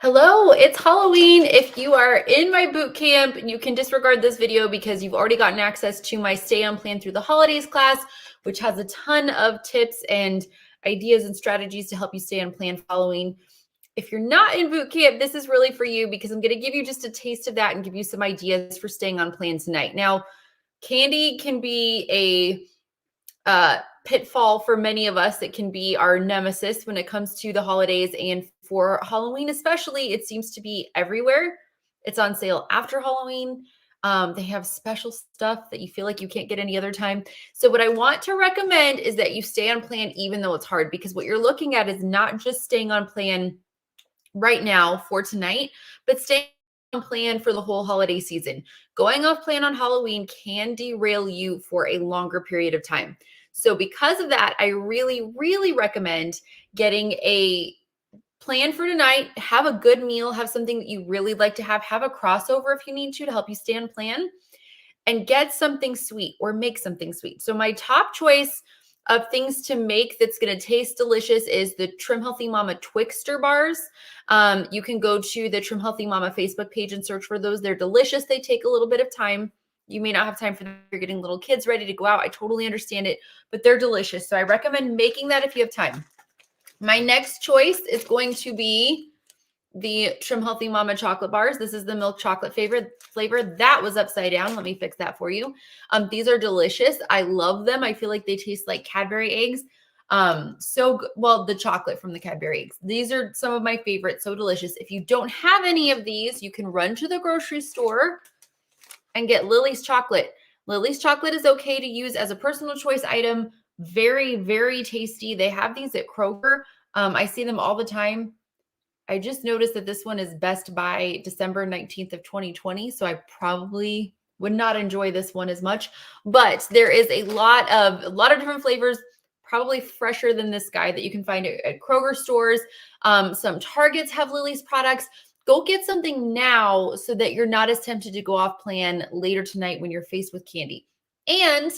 Hello, it's Halloween. If you are in my boot camp, you can disregard this video because you've already gotten access to my Stay on Plan Through the Holidays class, which has a ton of tips and ideas and strategies to help you stay on plan for Halloween. If you're not in boot camp, this is really for you because I'm going to give you just a taste of that and give you some ideas for staying on plan tonight. Now, candy can be a pitfall for many of us. It can be our nemesis when it comes to the holidays, and for Halloween especially, it seems to be everywhere. It's on sale after Halloween. They have special stuff that you feel like you can't get any other time. So what I want to recommend is that you stay on plan even though it's hard, because what you're looking at is not just staying on plan right now for tonight, but staying on plan for the whole holiday season. Going off plan on Halloween can derail you for a longer period of time. So because of that, I really, really recommend getting a plan for tonight. Have a good meal, have something that you really like to have a crossover if you need to help you stay on plan, and get something sweet or make something sweet. So my top choice of things to make that's going to taste delicious is the Trim Healthy Mama Twixter bars. You can go to the Trim Healthy Mama Facebook page and search for those. They're delicious. They take a little bit of time. You may not have time for them. You're getting little kids ready to go out. I totally understand it, but they're delicious. So I recommend making that if you have time. My next choice is going to be the Trim Healthy Mama chocolate bars. This is the milk chocolate flavor. That was upside down. Let me fix that for you. These are delicious. I love them. I feel like they taste like Cadbury eggs. So good. Well, the chocolate from the Cadbury eggs. These are some of my favorites. So delicious. If you don't have any of these, you can run to the grocery store and get Lily's chocolate. Lily's chocolate is okay to use as a personal choice item. Very, very tasty. They have these at Kroger. I see them all the time. I just noticed that this one is best by December 19th of 2020. So I probably would not enjoy this one as much, but there is a lot of different flavors, probably fresher than this guy, that you can find at Kroger stores. Some Targets have Lily's products. Go get something now so that you're not as tempted to go off plan later tonight when you're faced with candy. And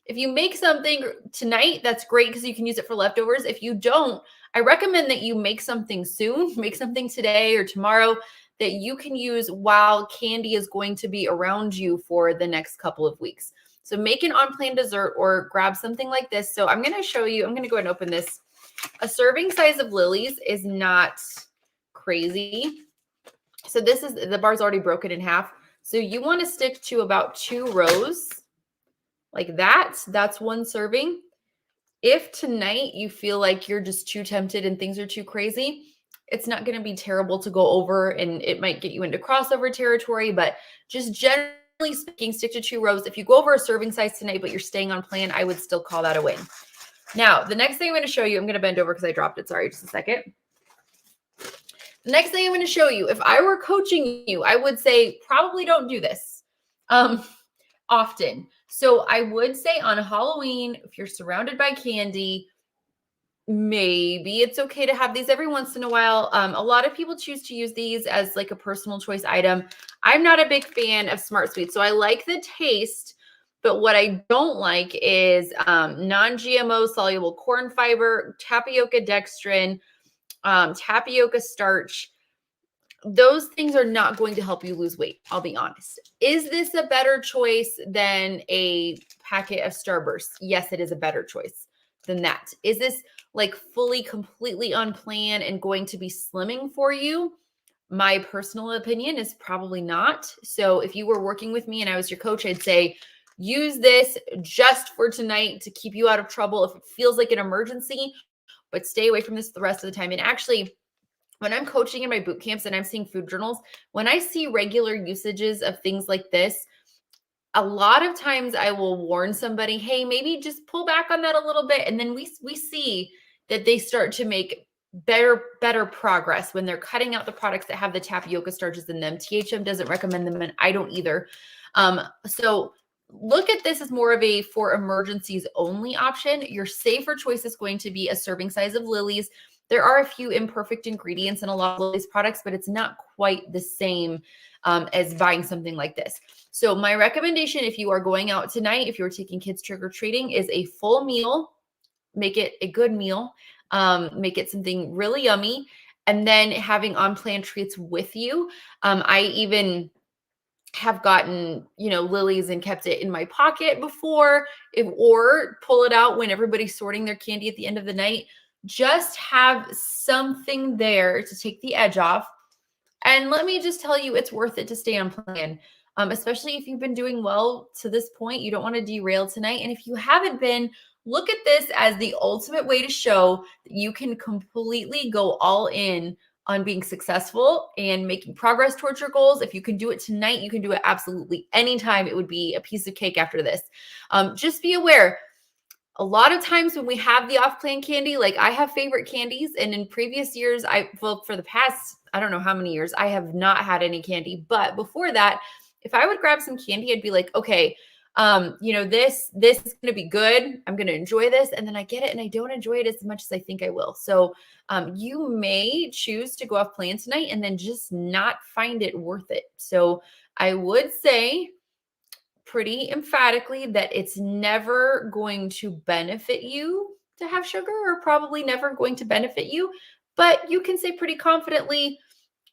if you make something tonight, that's great because you can use it for leftovers. If you don't, I recommend that you make something soon, make something today or tomorrow that you can use while candy is going to be around you for the next couple of weeks. So make an on-plan dessert or grab something like this. So I'm going to show you, I'm going to go ahead and open this. A serving size of Lily's is not crazy. So this is, the bar's already broken in half. So you want to stick to about 2 rows like that. That's one serving. If tonight you feel like you're just too tempted and things are too crazy, it's not going to be terrible to go over, and it might get you into crossover territory, but just generally speaking, stick to 2 rows. If you go over a serving size tonight, but you're staying on plan, I would still call that a win. Now, the next thing I'm going to show you, I'm going to bend over because I dropped it. Sorry, just a second. The next thing I'm going to show you, if I were coaching you, I would say probably don't do this often. So I would say on Halloween, if you're surrounded by candy, maybe it's okay to have these every once in a while. A lot of people choose to use these as like a personal choice item. I'm not a big fan of Smart Sweets, so I like the taste, but what I don't like is non-GMO soluble corn fiber, tapioca dextrin, tapioca starch. Those things are not going to help you lose weight. I'll be honest. Is this a better choice than a packet of Starburst? Yes, it is a better choice than that. Is this like fully, completely on plan and going to be slimming for you? My personal opinion is probably not. So if you were working with me and I was your coach, I'd say use this just for tonight to keep you out of trouble if it feels like an emergency, but stay away from this the rest of the time. And actually, when I'm coaching in my boot camps and I'm seeing food journals, when I see regular usages of things like this, a lot of times I will warn somebody, hey, maybe just pull back on that a little bit. And then we see that they start to make better progress when they're cutting out the products that have the tapioca starches in them. THM doesn't recommend them, and I don't either. So look at this as more of a for emergencies only option. Your safer choice is going to be a serving size of Lily's. There are a few imperfect ingredients in a lot of these products, but it's not quite the same as buying something like this. So my recommendation, if you are going out tonight, if you're taking kids trick-or-treating, is a full meal. Make it a good meal. Make it something really yummy. and then having on-plan treats with you. I even have gotten, Lily's and kept it in my pocket before, or pull it out when everybody's sorting their candy at the end of the night. Just have something there to take the edge off. And let me just tell you, it's worth it to stay on plan, especially if you've been doing well to this point. You don't want to derail tonight. And if you haven't been, look at this as the ultimate way to show that you can completely go all in on being successful and making progress towards your goals. If you can do it tonight, you can do it absolutely anytime. It would be a piece of cake after this. Just be aware, a lot of times when we have the off-plan candy, like I have favorite candies, and in previous years, for the past, I don't know how many years, I have not had any candy. But before that, if I would grab some candy, I'd be like, okay, this is going to be good. I'm going to enjoy this. And then I get it and I don't enjoy it as much as I think I will. So you may choose to go off plan tonight and then just not find it worth it. So I would say pretty emphatically that it's never going to benefit you to have sugar, or probably never going to benefit you. But you can say pretty confidently,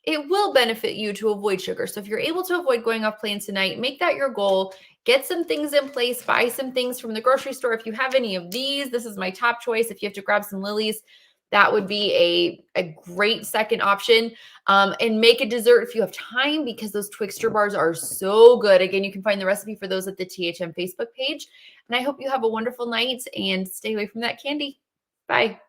it will benefit you to avoid sugar. So if you're able to avoid going off plan tonight, make that your goal. Get some things in place, buy some things from the grocery store. If you have any of these, this is my top choice. If you have to grab some Lily's, that would be a great second option. And make a dessert if you have time, because those Twixter bars are so good. Again, you can find the recipe for those at the THM Facebook page. And I hope you have a wonderful night and stay away from that candy. Bye.